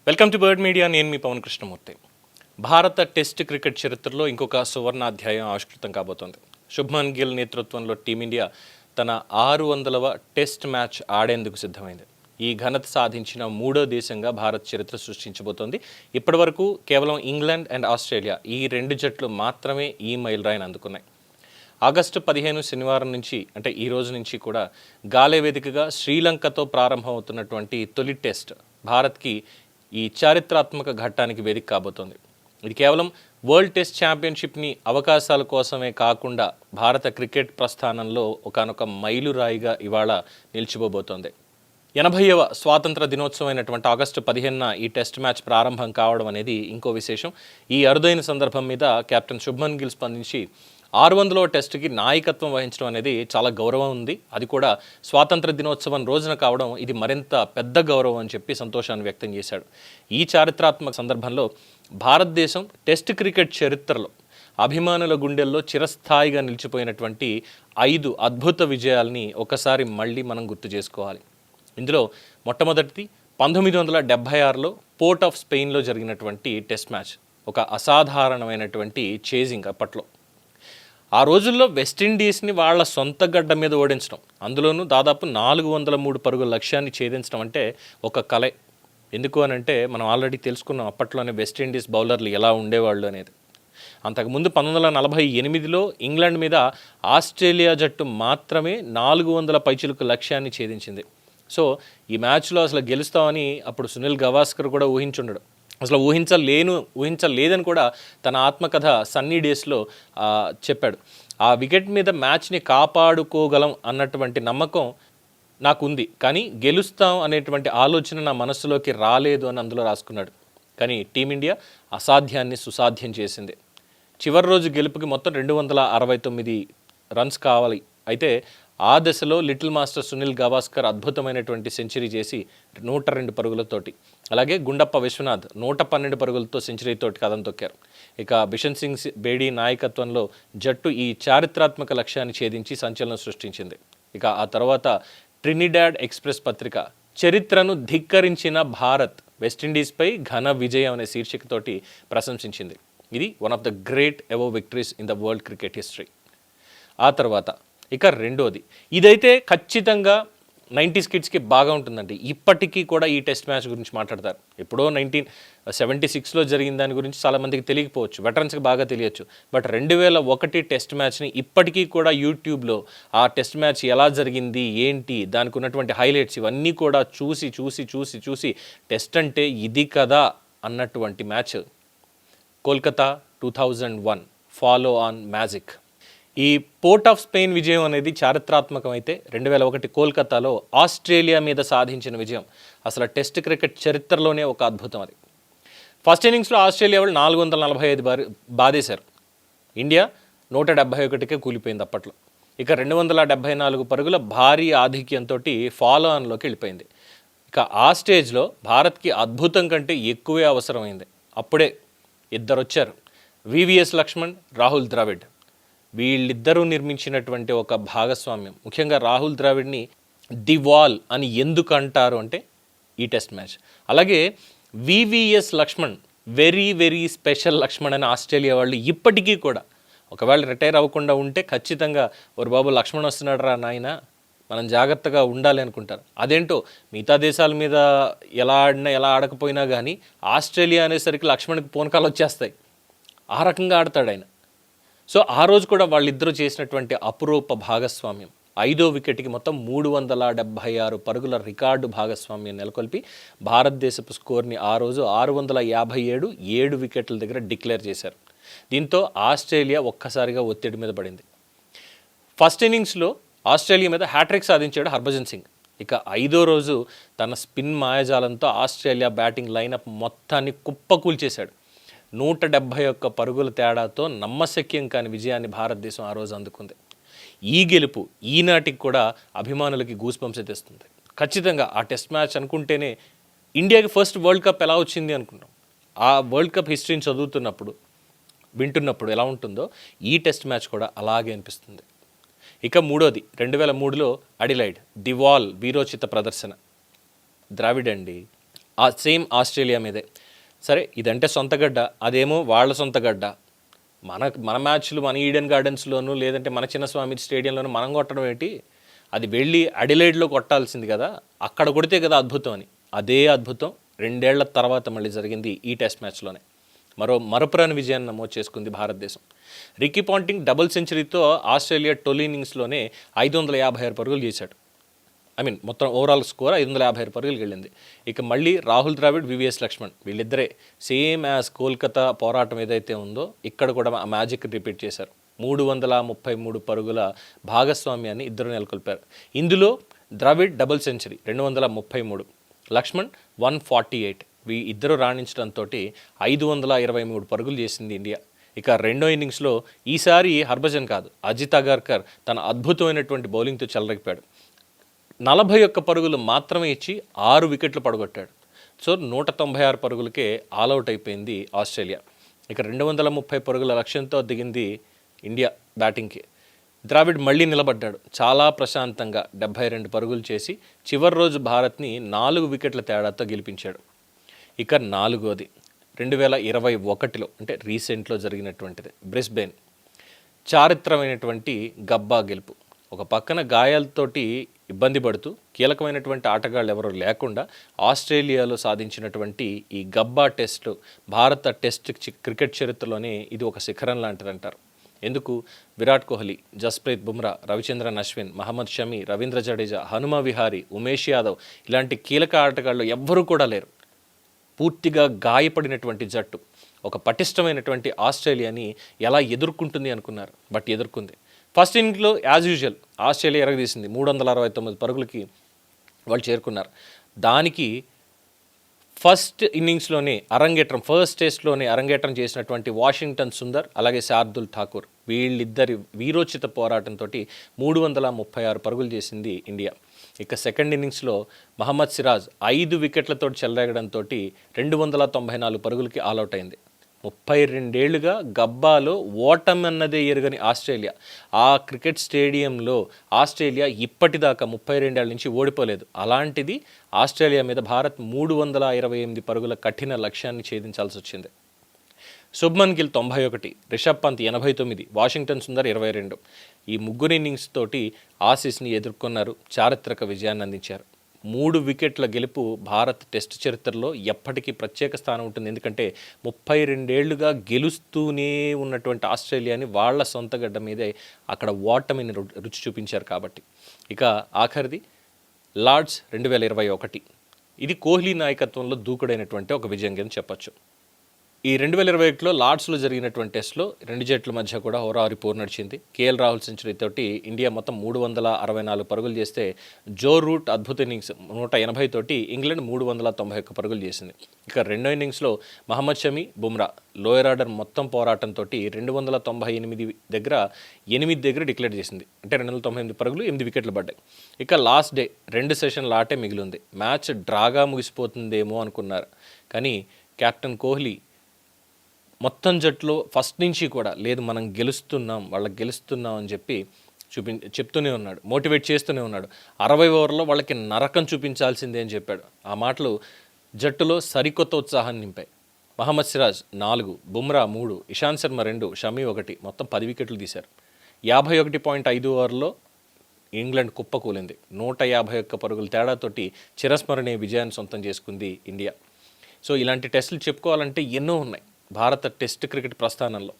Welcome to bird media. నేను మీ పవన్ కృష్ణమూర్తి. భారత test cricket చరిత్రలో ఇంకొక సువర్ణాధ్యాయం ఆవిష్కృతం కాబోతోంది. శుభ్మన్ గిల్ నేతృత్వంలో టీమిండియా తన 600వ టెస్ట్ మ్యాచ్ ఆడేందుకు సిద్ధమైంది. ఈ ఘనత సాధించిన మూడో దేశంగా భారత్ చరిత్ర సృష్టించబోతోంది. ఇప్పటివరకు కేవలం ఇంగ్లాండ్ అండ్ ఆస్ట్రేలియా ఈ రెండు జట్లు మాత్రమే ఈ మైలురాయిని అందుకున్నాయి. ఆగస్టు 15 శనివారం నుంచి అంటే ఈ రోజు నుంచి కూడా గాలే వేదికగా శ్రీలంకతో ప్రారంభమవుతున్నటువంటి తొలి టెస్ట్ భారత్కి ఈ చారిత్రాత్మక ఘట్టానికి వేదిక కాబోతోంది. ఇది కేవలం వరల్డ్ టెస్ట్ ఛాంపియన్షిప్ని అవకాశాల కోసమే కాకుండా భారత క్రికెట్ ప్రస్థానంలో ఒకానొక మైలురాయిగా ఇవాళ నిలిచిపోబోతోంది. 80వ స్వాతంత్ర దినోత్సవం అయినటువంటి ఆగస్టు 15న ఈ టెస్ట్ మ్యాచ్ ప్రారంభం కావడం అనేది ఇంకో విశేషం. ఈ అరుదైన సందర్భం మీద కెప్టెన్ శుభ్మన్ గిల్ స్పందించి 600వ టెస్టుకి నాయకత్వం వహించడం అనేది చాలా గౌరవం ఉంది, అది కూడా స్వాతంత్ర దినోత్సవం రోజున కావడం ఇది మరింత పెద్ద గౌరవం అని చెప్పి సంతోషాన్ని వ్యక్తం చేశాడు. ఈ చారిత్రాత్మక సందర్భంలో భారతదేశం టెస్ట్ క్రికెట్ చరిత్రలో అభిమానుల గుండెల్లో చిరస్థాయిగా నిలిచిపోయినటువంటి 5 అద్భుత విజయాల్ని ఒకసారి మళ్ళీ మనం గుర్తు చేసుకోవాలి. ఇందులో మొట్టమొదటిది 1976లో పోర్ట్ ఆఫ్ స్పెయిన్లో జరిగినటువంటి టెస్ట్ మ్యాచ్. ఒక అసాధారణమైనటువంటి చేజింగ్ అప్పట్లో. ఆ రోజుల్లో వెస్టిండీస్ని వాళ్ళ సొంత గడ్డ మీద ఓడించడం, అందులోనూ దాదాపు 403 పరుగుల లక్ష్యాన్ని ఛేదించడం అంటే ఒక కలే. ఎందుకు అని అంటే మనం ఆల్రెడీ తెలుసుకున్నాం అప్పట్లోనే వెస్టిండీస్ బౌలర్లు ఎలా ఉండేవాళ్ళు అనేది. అంతకుముందు 1948లో ఇంగ్లాండ్ మీద ఆస్ట్రేలియా జట్టు మాత్రమే 400 పైచిలుకు లక్ష్యాన్ని ఛేదించింది. సో ఈ మ్యాచ్లో అసలు గెలుస్తామని అప్పుడు సునీల్ గవాస్కర్ కూడా ఊహించుండడు. అసలు ఊహించలేదని కూడా తన ఆత్మకథ సన్నీ డేస్లో చెప్పాడు. ఆ వికెట్ మీద మ్యాచ్ని కాపాడుకోగలం అన్నటువంటి నమ్మకం నాకుంది, కానీ గెలుస్తాం అనేటువంటి ఆలోచన నా మనస్సులోకి రాలేదు అని అందులో రాసుకున్నాడు. కానీ టీమిండియా అసాధ్యాన్ని సుసాధ్యం చేసింది. చివరి రోజు గెలుపుకి మొత్తం 269 రన్స్ కావాలి. అయితే ఆ దశలో లిటిల్ మాస్టర్ సునీల్ గవాస్కర్ అద్భుతమైనటువంటి సెంచరీ చేసి 102 పరుగులతోటి, అలాగే గుండప్ప విశ్వనాథ్ 112 పరుగులతో సెంచరీతోటి కథం తొక్కారు. ఇక బిషన్ సింగ్ బేడీ నాయకత్వంలో జట్టు ఈ చారిత్రాత్మక లక్ష్యాన్ని ఛేదించి సంచలనం సృష్టించింది. ఇక ఆ తర్వాత ట్రినిడాడ్ ఎక్స్ప్రెస్ పత్రిక చరిత్రను ధిక్కరించిన భారత్ వెస్టిండీస్పై ఘన విజయం అనే శీర్షికతోటి ప్రశంసించింది. ఇది one of the great ever victories in the world cricket history. ఆ తర్వాత ఇక రెండోది, ఇదైతే ఖచ్చితంగా 90s కిడ్స్కి బాగా ఉంటుందండి. ఇప్పటికీ కూడా ఈ టెస్ట్ మ్యాచ్ గురించి మాట్లాడతారు. ఎప్పుడో 1976లో జరిగిన దాని గురించి చాలామందికి తెలియకపోవచ్చు, వెటరన్స్కి బాగా తెలియచ్చు. బట్ 2001 టెస్ట్ మ్యాచ్ని ఇప్పటికీ కూడా యూట్యూబ్లో ఆ టెస్ట్ మ్యాచ్ ఎలా జరిగింది ఏంటి దానికి ఉన్నటువంటి హైలైట్స్ ఇవన్నీ కూడా చూసి టెస్ట్ అంటే ఇది కదా అన్నటువంటి match Kolkata 2001 follow on magic. ఈ పోర్ట్ ఆఫ్ స్పెయిన్ విజయం అనేది చారిత్రాత్మకమైతే 2001 కోల్కతాలో ఆస్ట్రేలియా మీద సాధించిన విజయం అసలు టెస్ట్ క్రికెట్ చరిత్రలోనే ఒక అద్భుతం. అది ఫస్ట్ ఇన్నింగ్స్లో ఆస్ట్రేలియా వాళ్ళు 445 బాధేశారు. ఇండియా 171కే కూలిపోయింది అప్పట్లో. ఇక 274 పరుగుల భారీ ఆధిక్యంతో ఫాలో ఆన్లోకి వెళ్ళిపోయింది. ఇక ఆ స్టేజ్లో భారత్కి అద్భుతం కంటే ఎక్కువే అవసరమైంది. అప్పుడే ఇద్దరు వచ్చారు, వివిఎస్ లక్ష్మణ్, రాహుల్ ద్రావిడ్. వీళ్ళిద్దరూ నిర్మించినటువంటి ఒక భాగస్వామ్యం. ముఖ్యంగా రాహుల్ ద్రావిడ్ని ది వాల్ అని ఎందుకు అంటారు అంటే ఈ టెస్ట్ మ్యాచ్. అలాగే VVS Laxman very special Laxman అని ఆస్ట్రేలియా వాళ్ళు ఇప్పటికీ కూడా ఒకవేళ రిటైర్ అవ్వకుండా ఉంటే ఖచ్చితంగా ఓరు బాబు లక్ష్మణ్ వస్తున్నాడు రా నాయన మనం జాగ్రత్తగా ఉండాలి అనుకుంటారు. అదేంటో మిగతా దేశాల మీద ఎలా ఆడినా ఎలా ఆడకపోయినా కానీ ఆస్ట్రేలియా అనేసరికి లక్ష్మణ్కి పూనకాలు వచ్చేస్తాయి. ఆ రకంగా ఆడతాడు ఆయన. సో ఆ రోజు కూడా వాళ్ళిద్దరూ చేసినటువంటి అపురూప భాగస్వామ్యం 5వ వికెట్కి మొత్తం 376 పరుగుల రికార్డు భాగస్వామ్యం నెలకొల్పి భారతదేశపు స్కోర్ని ఆ రోజు 657 7 వికెట్ల దగ్గర డిక్లేర్ చేశారు. దీంతో ఆస్ట్రేలియా ఒక్కసారిగా ఒత్తిడి మీద పడింది. ఫస్ట్ ఇన్నింగ్స్లో ఆస్ట్రేలియా మీద హ్యాట్రిక్ సాధించాడు హర్భజన్ సింగ్. ఇక 5వ రోజు తన స్పిన్ మాయాజాలంతో ఆస్ట్రేలియా బ్యాటింగ్ లైనప్ మొత్తాన్ని కుప్పకూల్చేశాడు. 171 పరుగుల తేడాతో నమ్మశక్యం కాని విజయాన్ని భారతదేశం ఆ రోజు అందుకుంది. ఈ గెలుపు ఈనాటికి కూడా అభిమానులకి గూస్ బంప్స్ తెస్తుంది. ఖచ్చితంగా ఆ టెస్ట్ మ్యాచ్ అనుకుంటేనే ఇండియాకి ఫస్ట్ వరల్డ్ కప్ ఎలా వచ్చింది అనుకుంటాం. ఆ వరల్డ్ కప్ హిస్టరీని చదువుతున్నప్పుడు వింటున్నప్పుడు ఎలా ఉంటుందో ఈ టెస్ట్ మ్యాచ్ కూడా అలాగే అనిపిస్తుంది. ఇక మూడోది 2003లో అడిలైడ్ ది వాల్ వీరోచిత ప్రదర్శన. ద్రావిడ్ అండి ఆ సేమ్ ఆస్ట్రేలియా మీదే. సరే ఇదంటే సొంత గడ్డ, అదేమో వాళ్ళ సొంత గడ్డ. మన మ్యాచ్లు మన ఈడెన్ గార్డెన్స్లోనూ లేదంటే మన చిన్నస్వామి స్టేడియంలోనూ మనం కొట్టడం ఏంటి? అది వెళ్ళి అడిలైడ్లో కొట్టాల్సింది కదా, అక్కడ కొడితే కదా అద్భుతం అని. అదే అద్భుతం 2 ఏళ్ల తర్వాత మళ్ళీ జరిగింది ఈ టెస్ట్ మ్యాచ్లోనే. మరపురాని విజయాన్ని నమోదు చేసుకుంది భారతదేశం. రికీ పాంటింగ్ డబుల్ సెంచరీతో ఆస్ట్రేలియా తొలి ఇన్నింగ్స్లోనే 556 పరుగులు చేశాడు. మొత్తం ఓవరాల్ స్కోర్ 556 పరుగులకు వెళ్ళింది. ఇక మళ్ళీ రాహుల్ ద్రావిడ్, వివిఎస్ లక్ష్మణ్ వీళ్ళిద్దరే సేమ్ యాజ్ కోల్కతా పోరాటం ఏదైతే ఉందో ఇక్కడ కూడా ఆ మ్యాజిక్ రిపీట్ చేశారు. 333 పరుగుల భాగస్వామ్యాన్ని ఇద్దరు నెలకొల్పారు. ఇందులో ద్రావిడ్ డబుల్ సెంచరీ 233, లక్ష్మణ్ 148. ఇద్దరు రాణించడంతో 523 పరుగులు చేసింది ఇండియా. ఇక రెండో ఇన్నింగ్స్లో ఈసారి హర్భజన్ కాదు, అజిత్ అగర్కర్ తన అద్భుతమైనటువంటి బౌలింగ్తో చెలరేగిపాడు. 41 పరుగులు మాత్రమే ఇచ్చి 6 వికెట్లు పడగొట్టాడు. సో 196 పరుగులకే ఆల్అవుట్ అయిపోయింది ఆస్ట్రేలియా. ఇక 230 పరుగుల లక్ష్యంతో దిగింది ఇండియా బ్యాటింగ్కి. ద్రావిడ్ మళ్ళీ నిలబడ్డాడు. చాలా ప్రశాంతంగా 72 పరుగులు చేసి చివరి రోజు భారత్ని 4 వికెట్ల తేడాతో గెలిపించాడు. ఇక నాలుగోది 2021లో అంటే రీసెంట్లో జరిగినటువంటిది బ్రిస్బేన్ చారిత్రమైనటువంటి గబ్బా గెలుపు. ఒక పక్కన గాయాలతోటి ఇబ్బంది పడుతూ కీలకమైనటువంటి ఆటగాళ్ళు ఎవరు లేకుండా ఆస్ట్రేలియాలో సాధించినటువంటి ఈ గబ్బా టెస్ట్ భారత టెస్ట్ క్రికెట్ చరిత్రలోనే ఇది ఒక శిఖరం లాంటిదంటారు. ఎందుకు? విరాట్ కోహ్లీ, జస్ప్రీత్ బుమ్రా, రవిచంద్రన్ అశ్విన్, మహమ్మద్ షమి, రవీంద్ర జడేజా, హనుమ విహారీ, ఉమేష్ యాదవ్ ఇలాంటి కీలక ఆటగాళ్ళు ఎవ్వరూ కూడా లేరు. పూర్తిగా గాయపడినటువంటి జట్టు ఒక పటిష్టమైనటువంటి ఆస్ట్రేలియాని ఎలా ఎదుర్కొంటుంది అనుకున్నారు, బట్ ఎదుర్కొంది. ఫస్ట్ ఇన్నింగ్స్లో యాజ్ యూజువల్ ఆస్ట్రేలియా ఎరగదీసింది. 369 పరుగులకి వాళ్ళు చేరుకున్నారు. దానికి ఫస్ట్ ఇన్నింగ్స్లోనే ఫస్ట్ టెస్ట్లోనే అరంగేట్రం చేసినటువంటి వాషింగ్టన్ సుందర్ అలాగే శార్దుల్ ఠాకూర్ వీళ్ళిద్దరి వీరోచిత పోరాటంతో 336 పరుగులు చేసింది ఇండియా. ఇక సెకండ్ ఇన్నింగ్స్లో మహమ్మద్ సిరాజ్ 5 వికెట్లతో చెలరేగడంతో 294 పరుగులకి ఆల్అవుట్ అయింది. 32 ఏళ్లుగా గబ్బాలో ఓటమి అన్నదే ఎరుగని ఆస్ట్రేలియా, ఆ క్రికెట్ స్టేడియంలో ఆస్ట్రేలియా ఇప్పటిదాకా 32 ఏళ్ల నుంచి ఓడిపోలేదు. అలాంటిది ఆస్ట్రేలియా మీద భారత్ 328 పరుగుల కఠిన లక్ష్యాన్ని ఛేదించాల్సి వచ్చింది. శుభ్మన్ గిల్ 91, రిషబ్ పంత్ 89, వాషింగ్టన్ సుందర్ 22 ఈ ముగ్గురు ఇన్నింగ్స్ తోటి ఆసీస్ని ఎదుర్కొన్నారు, చారిత్రక విజయాన్ని అందించారు. 3 వికెట్ల గెలుపు భారత్ టెస్ట్ చరిత్రలో ఎప్పటికీ ప్రత్యేక స్థానం ఉంటుంది. ఎందుకంటే 32 ఏళ్లుగా గెలుస్తూనే ఉన్నటువంటి ఆస్ట్రేలియాని వాళ్ళ సొంత గడ్డ మీదే అక్కడ ఓటమిని రుచి చూపించారు కాబట్టి. ఇక ఆఖరిది లార్డ్స్ 2021. ఇది కోహ్లీ నాయకత్వంలో దూకుడైనటువంటి ఒక విజయం అని చెప్పచ్చు. ఈ 2021లో లార్డ్స్లో జరిగినటువంటి టెస్ట్లో 2 జట్ల మధ్య కూడా హోరాహోరీ పోరు నడిచింది. కేఎల్ రాహుల్ సెంచరీతోటి ఇండియా మొత్తం 364 పరుగులు చేస్తే జో రూట్ అద్భుత ఇన్నింగ్స్ 180 తోటి ఇంగ్లాండ్ 391 పరుగులు చేసింది. ఇక రెండో ఇన్నింగ్స్లో మహమ్మద్ షమి, బుమ్రా లోయర్ ఆర్డర్ మొత్తం పోరాటంతో 298 దగ్గర 8 దగ్గర డిక్లేర్ చేసింది. అంటే 298 పరుగులు 8 వికెట్లు పడ్డాయి. ఇక లాస్ట్ డే 2 సెషన్ల ఆటే మిగిలింది. మ్యాచ్ డ్రాగా ముగిసిపోతుందేమో అనుకున్నారు. కానీ కెప్టెన్ కోహ్లీ మొత్తం జట్టులో ఫస్ట్ నుంచి కూడా లేదు మనం గెలుస్తున్నాం, వాళ్ళకి గెలుస్తున్నాం అని చెప్పి చెప్తూనే ఉన్నాడు, మోటివేట్ చేస్తూనే ఉన్నాడు. 60 ఓవర్లో వాళ్ళకి నరకం చూపించాల్సిందే అని చెప్పాడు. ఆ మాటలు జట్టులో సరికొత్త ఉత్సాహాన్ని నింపాయి. మహమ్మద్ సిరాజ్ 4, బుమ్రా 3, ఇషాంత్ శర్మ 2, షమి 1 మొత్తం 10 వికెట్లు తీశారు. 51.5 ఓవర్లో ఇంగ్లాండ్ కుప్పకూలింది. 151 పరుగుల తేడాతోటి చిరస్మరణీయ విజయాన్ని సొంతం చేసుకుంది ఇండియా. సో ఇలాంటి టెస్టులు చెప్పుకోవాలంటే ఎన్నో ఉన్నాయి భారత టెస్ట్ క్రికెట్ ప్రస్థానంలో.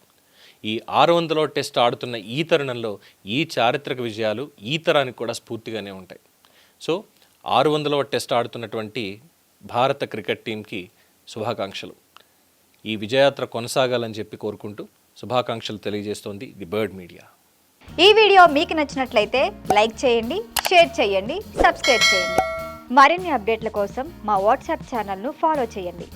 ఈ 600వ టెస్ట్ ఆడుతున్న ఈ తరుణంలో ఈ చారిత్రక విజయాలు ఈ తరానికి కూడా స్ఫూర్తిగానే ఉంటాయి. సో 600వ టెస్ట్ ఆడుతున్నటువంటి భారత క్రికెట్ టీంకి శుభాకాంక్షలు. ఈ విజయాత్ర కొనసాగాలని చెప్పి కోరుకుంటూ శుభాకాంక్షలు తెలియజేస్తోంది ది బర్డ్ మీడియా. ఈ వీడియో మీకు నచ్చినట్లయితే లైక్ చేయండి, షేర్ చేయండి, సబ్స్క్రైబ్ చేయండి. మరిన్ని అప్డేట్ల కోసం మా వాట్సాప్ ఛానల్ను ఫాలో చేయండి.